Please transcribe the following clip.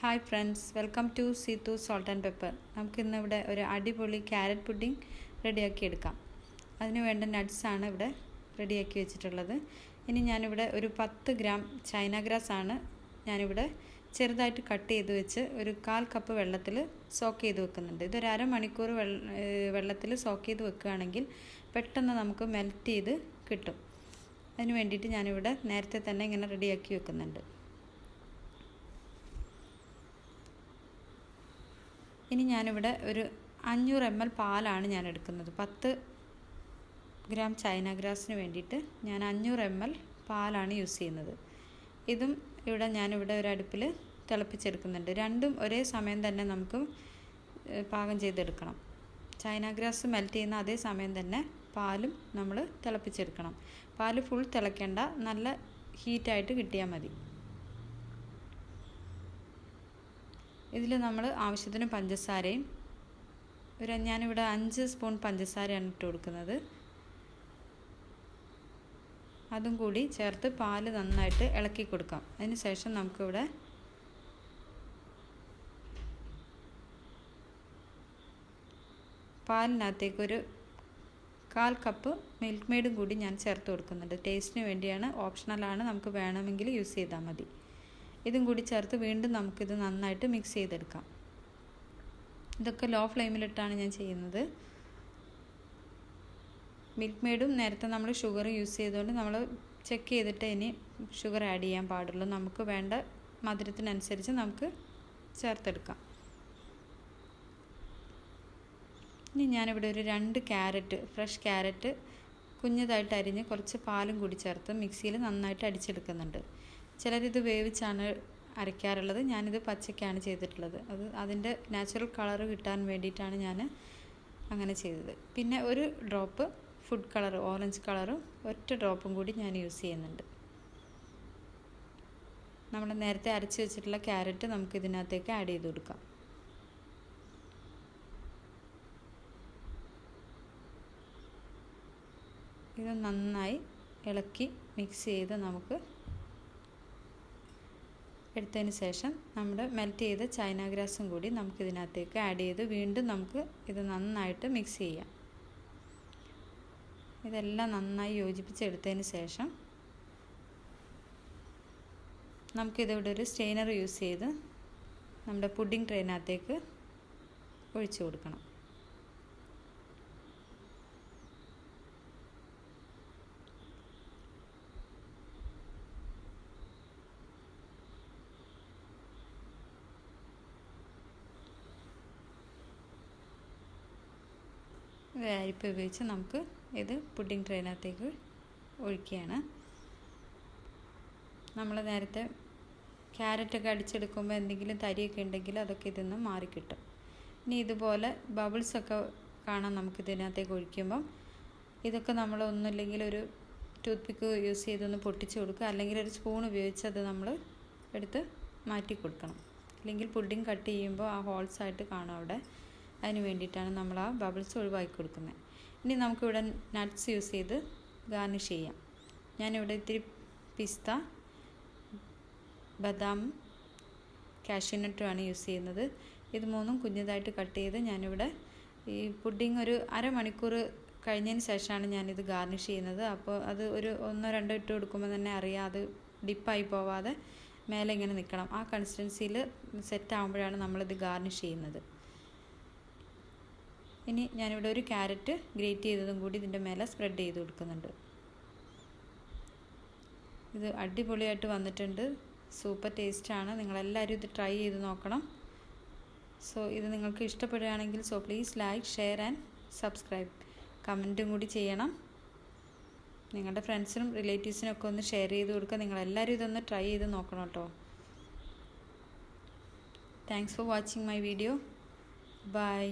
Hi friends, welcome to Seethu salt and pepper. നമുക്കിന്നിവിടെ ഒരു അടിപൊളി ക്യാരറ്റ് പുഡിംഗ് റെഡിയാക്കി എടുക്കാം. അതിന് വേണ്ട നട്ട്സാണ് ഇവിടെ റെഡിയാക്കി വെച്ചിട്ടുള്ളത്. ഇനി ഞാനിവിടെ ഒരു 10 ഗ്രാം ചൈന ഗ്രാസ് ആണ് ഞാനിവിടെ ചെറുതായിട്ട് കട്ട് ചെയ്ത് വെച്ച് ഒരു 1/4 കപ്പ് വെള്ളത്തിൽ സോക്ക് ചെയ്ത് വെക്കുന്നുണ്ട്. ഇതൊരു അരമണിക്കൂർ വെള്ളത്തിൽ സോക്ക് ചെയ്ത് വെക്കുകയാണെങ്കിൽ പെട്ടെന്ന് നമുക്ക് മെൽറ്റ് ചെയ്ത് കിട്ടും. അതിന് വേണ്ടിയിട്ട് ഞാനിവിടെ നേരത്തെ തന്നെ ഇങ്ങനെ റെഡിയാക്കി വെക്കുന്നുണ്ട്. ഇനി ഞാനിവിടെ ഒരു 500 ml പാലാണ് ഞാൻ എടുക്കുന്നത്. 10 ഗ്രാം ചൈന ഗ്രാസിന് വേണ്ടിയിട്ട് ഞാൻ 500 ml പാലാണ് യൂസ് ചെയ്യുന്നത്. ഇതും ഞാനിവിടെ ഒരു അടുപ്പിൽ തിളപ്പിച്ചെടുക്കുന്നുണ്ട്. രണ്ടും ഒരേ സമയം തന്നെ നമുക്ക് പാകം ചെയ്തെടുക്കണം. ചൈന ഗ്രാസ് മെൽറ്റ് ചെയ്യുന്ന അതേ സമയം തന്നെ പാലും നമ്മൾ തിളപ്പിച്ചെടുക്കണം. പാല് ഫുൾ തിളയ്ക്കേണ്ട, നല്ല ഹീറ്റായിട്ട് കിട്ടിയാൽ മതി. ഇതിൽ നമ്മൾ ആവശ്യത്തിന് പഞ്ചസാരയും ഞാനിവിടെ 5 സ്പൂൺ പഞ്ചസാരയാണ് ഇട്ട് കൊടുക്കുന്നത്. അതും കൂടി ചേർത്ത് പാല് നന്നായിട്ട് ഇളക്കി കൊടുക്കാം. അതിന് ശേഷം നമുക്കിവിടെ പാലിനകത്തേക്കൊരു 1/4 കപ്പ് മിൽക്ക് മെയ്ഡും കൂടി ഞാൻ ചേർത്ത് കൊടുക്കുന്നുണ്ട്. ടേസ്റ്റിന് വേണ്ടിയാണ്, ഓപ്ഷണലാണ്, നമുക്ക് വേണമെങ്കിൽ യൂസ് ചെയ്താൽ മതി. ഇതും കൂടി ചേർത്ത് വീണ്ടും നമുക്കിത് നന്നായിട്ട് മിക്സ് ചെയ്തെടുക്കാം. ഇതൊക്കെ ലോ ഫ്ലെയിമിലിട്ടാണ് ഞാൻ ചെയ്യുന്നത്. മിൽക്ക് മെയ്ഡും നേരത്തെ നമ്മൾ ഷുഗർ യൂസ് ചെയ്തുകൊണ്ട് നമ്മൾ ചെക്ക് ചെയ്തിട്ട് ഇനി ഷുഗർ ആഡ് ചെയ്യാൻ പാടുള്ളൂ. നമുക്ക് വേണ്ട മധുരത്തിനനുസരിച്ച് നമുക്ക് ചേർത്തെടുക്കാം. ഇനി ഞാനിവിടെ ഒരു 2 ക്യാരറ്റ്, ഫ്രഷ് ക്യാരറ്റ് കുഞ്ഞതായിട്ട് അരിഞ്ഞ് കുറച്ച് പാലും കൂടി ചേർത്ത് മിക്സിയിൽ നന്നായിട്ട് അടിച്ചെടുക്കുന്നുണ്ട്. ചിലരിത് വേവിച്ചാണ് അരയ്ക്കാറുള്ളത്. ഞാനിത് പച്ചയ്ക്കാണ് ചെയ്തിട്ടുള്ളത്. അതിൻ്റെ നാച്ചുറൽ കളർ കിട്ടാൻ വേണ്ടിയിട്ടാണ് ഞാൻ അങ്ങനെ ചെയ്തത്. പിന്നെ ഒരു ഡ്രോപ്പ് ഫുഡ് കളർ, ഓറഞ്ച് കളറും ഒറ്റ ഡ്രോപ്പും കൂടി ഞാൻ യൂസ് ചെയ്യുന്നുണ്ട്. നമ്മൾ നേരത്തെ അരച്ച് വെച്ചിട്ടുള്ള ക്യാരറ്റ് നമുക്ക് ഇതിനകത്തേക്ക് ആഡ് ചെയ്ത് കൊടുക്കാം. ഇത് നന്നായി ഇളക്കി മിക്സ് ചെയ്ത് നമുക്ക് എടുത്തതിന് ശേഷം നമ്മുടെ മെൽറ്റ് ചെയ്ത ചൈന ഗ്രാസും കൂടി നമുക്കിതിനകത്തേക്ക് ആഡ് ചെയ്ത് വീണ്ടും നമുക്ക് ഇത് നന്നായിട്ട് മിക്സ് ചെയ്യാം. ഇതെല്ലാം നന്നായി യോജിപ്പിച്ചെടുത്തതിന് ശേഷം നമുക്കിതിവിടെ ഒരു സ്റ്റെയിനർ യൂസ് ചെയ്ത് നമ്മുടെ പുഡിംഗ് ട്രേനകത്തേക്ക് ഒഴിച്ചു കൊടുക്കണം. അരിപ്പ് ഉപയോഗിച്ച് നമുക്ക് ഇത് പുഡിംഗ് ട്രേനകത്തേക്ക് ഒഴിക്കുകയാണ്. നമ്മൾ നേരത്തെ ക്യാരറ്റൊക്കെ അടിച്ചെടുക്കുമ്പോൾ എന്തെങ്കിലും തരിയൊക്കെ ഉണ്ടെങ്കിൽ അതൊക്കെ ഇതിൽ നിന്ന് മാറിക്കിട്ടും. ഇനി ഇതുപോലെ ബബിൾസൊക്കെ കാണാൻ നമുക്ക് ഇതിനകത്തേക്ക് ഒഴിക്കുമ്പം ഇതൊക്കെ നമ്മൾ ഒന്നുമില്ലെങ്കിൽ ഒരു ടൂത്ത് പിക്ക് യൂസ് ചെയ്തൊന്ന് പൊട്ടിച്ച് കൊടുക്കുക, അല്ലെങ്കിൽ ഒരു സ്പൂൺ ഉപയോഗിച്ച് അത് നമ്മൾ എടുത്ത് മാറ്റി കൊടുക്കണം. അല്ലെങ്കിൽ പുഡിംഗ് കട്ട് ചെയ്യുമ്പോൾ ആ ഹോൾസായിട്ട് കാണും അവിടെ. അതിന് വേണ്ടിയിട്ടാണ് നമ്മൾ ആ ബബിൾസ് ഒഴിവാക്കി കൊടുക്കുന്നത്. ഇനി നമുക്കിവിടെ നട്ട്സ് യൂസ് ചെയ്ത് ഗാർണിഷ് ചെയ്യാം. ഞാനിവിടെ ഇത്തിരി പിസ്ത, ബദാം, കാഷ്യൂനട്ടുമാണ് യൂസ് ചെയ്യുന്നത്. ഇത് മൂന്നും കുഞ്ഞതായിട്ട് കട്ട് ചെയ്ത് ഞാനിവിടെ ഈ പുഡിംഗ് ഒരു അരമണിക്കൂർ കഴിഞ്ഞതിന് ശേഷമാണ് ഞാനിത് ഗാർണിഷ് ചെയ്യുന്നത്. അപ്പോൾ അത് ഒരു 1-2 ഇട്ട് കൊടുക്കുമ്പോൾ തന്നെ അറിയാം, അത് ഡിപ്പായി പോവാതെ മേലെ ഇങ്ങനെ നിൽക്കണം. ആ കൺസിസ്റ്റൻസിയിൽ സെറ്റ് ആകുമ്പോഴാണ് നമ്മളിത് ഗാർണിഷ് ചെയ്യുന്നത്. ഇനി ഞാനിവിടെ ഒരു ക്യാരറ്റ് ഗ്രേറ്റ് ചെയ്തതും കൂടി ഇതിൻ്റെ മേലെ സ്പ്രെഡ് ചെയ്ത് കൊടുക്കുന്നുണ്ട്. ഇത് അടിപൊളിയായിട്ട് വന്നിട്ടുണ്ട്. സൂപ്പർ ടേസ്റ്റാണ്. നിങ്ങളെല്ലാവരും ഇത് ട്രൈ ചെയ്ത് നോക്കണം. ഇത് നിങ്ങൾക്ക് ഇഷ്ടപ്പെടുകയാണെങ്കിൽ please like, share and subscribe. കമൻറ്റും കൂടി ചെയ്യണം. നിങ്ങളുടെ ഫ്രണ്ട്സിനും റിലേറ്റീവ്സിനും ഒക്കെ ഒന്ന് ഷെയർ ചെയ്ത് കൊടുക്കുക. നിങ്ങളെല്ലാവരും ഇതൊന്ന് ട്രൈ ചെയ്ത് നോക്കണം കേട്ടോ. Thanks for watching my video. By.